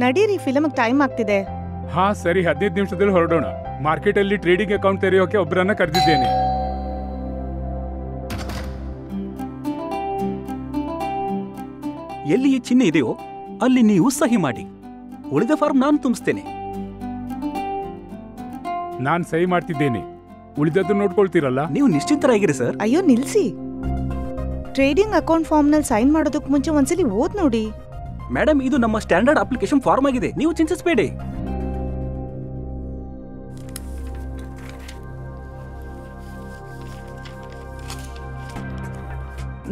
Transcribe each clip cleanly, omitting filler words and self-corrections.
ನಡೀರಿ, film time ಆಗ್ತಿದೆ. ಹಾ ಸರಿ, 15 ನಿಮಿಷದಲ್ಲಿ ಹೊರಡೋಣ. ಮಾರ್ಕೆಟ್ ಅಲ್ಲಿ ಟ್ರೇಡಿಂಗ್ ಅಕೌಂಟ್ ತೆರೆಯೋಕೆ ಒಬ್ಬರನ್ನ ಕರೆದಿದ್ದೇನೆ. ಎಲ್ಲಿ ಈ ಚಿಹ್ನೆ ಇದೆಯೋ ಅಲ್ಲಿ ನೀವು ಸಹಿ ಮಾಡಿ. ಉಳಿದ ಫಾರ್ಮ್ ನಾನು ತುಂಬಿಸ್ತೇನೆ. ನಾನ್ ಸಹಿ ಮಾಡ್ತಿದ್ದೇನೆ, ಉಳಿದದ್ದು ನೋಡ್ಕೊಳ್ತೀರಲ್ಲ. ನೀವು ನಿಶ್ಚಿಂತರಾಗಿರಿ ಸರ್. ಅಯ್ಯೋ ನಿಲ್ಸಿ, ಟ್ರೇಡಿಂಗ್ ಅಕೌಂಟ್ ಫಾರ್ಮ್ ನಲ್ಲಿ ಸೈನ್ ಮಾಡೋದಕ್ಕೆ ಮುಂಚೆ ಒಂದ್ಸಲಿ ಓದ್ ನೋಡಿ. ಮೇಡಮ್, ಇದು ನಮ್ಮ ಸ್ಟ್ಯಾಂಡರ್ಡ್ ಅಪ್ಲಿಕೇಶನ್ ಫಾರ್ಮ್ ಆಗಿದೆ, ನೀವು ಚಿಂತಿಸಬೇಡಿ.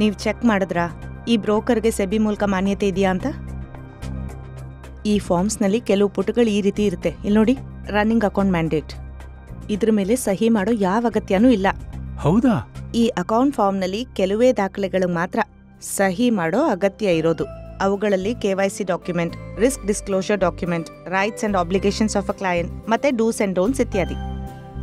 ನೀವ್ ಚೆಕ್ ಮಾಡಿದ್ರಾ ಈ ಬ್ರೋಕರ್ಗೆ ಸೆಬಿ ಮೂಲಕ ಮಾನ್ಯತೆ ಇದೆಯಾ ಅಂತ? ಈ ಫಾರ್ಮ್ಸ್ ನಲ್ಲಿ ಕೆಲವು ಪುಟಗಳು ಈ ರೀತಿ ಇರುತ್ತೆ. ಇಲ್ಲಿ ನೋಡಿ, ರನ್ನಿಂಗ್ ಅಕೌಂಟ್ ಮ್ಯಾಂಡೇಟ್. ಇದ್ರ ಮೇಲೆ ಸಹಿ ಮಾಡೋ ಯಾವ ಅಗತ್ಯನೂ ಇಲ್ಲ. ಹೌದಾ? ಈ ಅಕೌಂಟ್ ಫಾರ್ಮ್ ನಲ್ಲಿ ಕೆಲವೇ ದಾಖಲೆಗಳು ಮಾತ್ರ ಸಹಿ ಮಾಡೋ ಅಗತ್ಯ ಇರೋದು. ಅವುಗಳಲ್ಲಿ KYC document, risk disclosure document, rights and obligations of a client, ಮತ್ತೆ ಡೂಸ್ ಅಂಡ್ ಡೋಂಟ್ಸ್ ಇತ್ಯಾದಿ.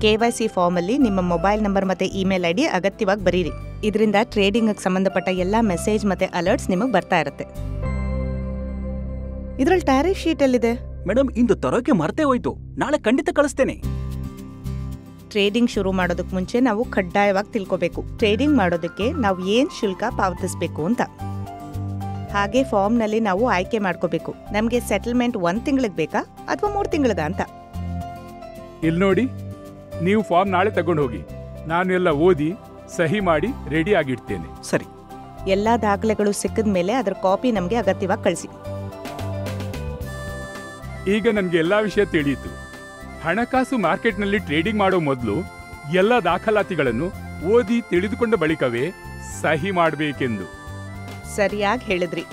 KYC ಫಾರ್ಮ್ ಅಲ್ಲಿ ನಿಮ್ಮ ಮೊಬೈಲ್ ನಂಬರ್ ಮತ್ತೆ ಇಮೇಲ್ ID ಅಗತ್ಯವಾಗಿ ಬರೀರಿ. ಇದರಿಂದ ಟ್ರೇಡಿಂಗ್ ಸಂಬಂಧಪಟ್ಟ ಎಲ್ಲಾ ಮೆಸೇಜ್ ಮತ್ತೆ ಅಲರ್ಟ್ಸ್ ನಿಮಗೆ ಬರ್ತಾ ಇರುತ್ತೆ. ಇದ್ರಲ್ಲಿ ಟ್ಯಾರಿಫ್ ಶೀಟ್ ಎಲ್ಲಿದೆ? ಮೇಡಮ್, ಇಂದು ತರೋಕೆ ಮರ್ತೇ ಹೋಯ್ತು, ನಾಳೆ ಖಂಡಿತ ಕಳಿಸ್ತೇನೆ. ಟ್ರೇಡಿಂಗ್ ಶುರು ಮಾಡೋದಕ್ಕೆ ಮುಂಚೆ ನಾವು ಕಡ್ಡಾಯವಾಗಿ ತಿಳ್ಕೋಬೇಕು ಟ್ರೇಡಿಂಗ್ ಮಾಡೋದಕ್ಕೆ ನಾವು ಏನ್ ಶುಲ್ಕ ಪಾವತಿಸಬೇಕು ಅಂತ. ಹಾಗೆ ಫಾರ್ಮ್ ನಲ್ಲಿ ನಾವು ಆಯ್ಕೆ ಮಾಡ್ಕೋಬೇಕು, ನಮ್ಗೆ ಸೆಟಲ್ಮೆಂಟ್ 1 ತಿಂಗಳಿಗೆ ಬೇಕಾ ಅಥವಾ 3 ತಿಂಗಳಿಗ ಅಂತ. ಇಲ್ಲಿ ನೋಡಿ, ನೀವು ಫಾರ್ಮ್ ನಾಳೆ ತಗೊಂಡು ಹೋಗಿ, ನಾನು ಎಲ್ಲ ಓದಿ ಸಹಿ ಮಾಡಿ ರೆಡಿ ಆಗಿಡ್ತೇನೆ. ಸರಿ. ಎಲ್ಲಾ ದಾಖಲೆಗಳು ಸಿಕ್ಕಿದ ಮೇಲೆ ಅದರ ಕಾಪಿ ನಮ್ಗೆ ಅಗತ್ಯವಾಗಿ ಕಳಿಸಿ. ಈಗ ನನಗೆ ಎಲ್ಲಾ ವಿಷಯ ತಿಳಿಯಿತು. ಹಣಕಾಸು ಮಾರ್ಕೆಟ್ನಲ್ಲಿ ಟ್ರೇಡಿಂಗ್ ಮಾಡೋ ಮೊದಲು ಎಲ್ಲ ದಾಖಲಾತಿಗಳನ್ನು ಓದಿ ತಿಳಿದುಕೊಂಡ ಬಳಿಕವೇ ಸಹಿ ಮಾಡಬೇಕೆಂದು. ಸರಿಯಾಗಿ ಹೇಳಿದ್ರಿ.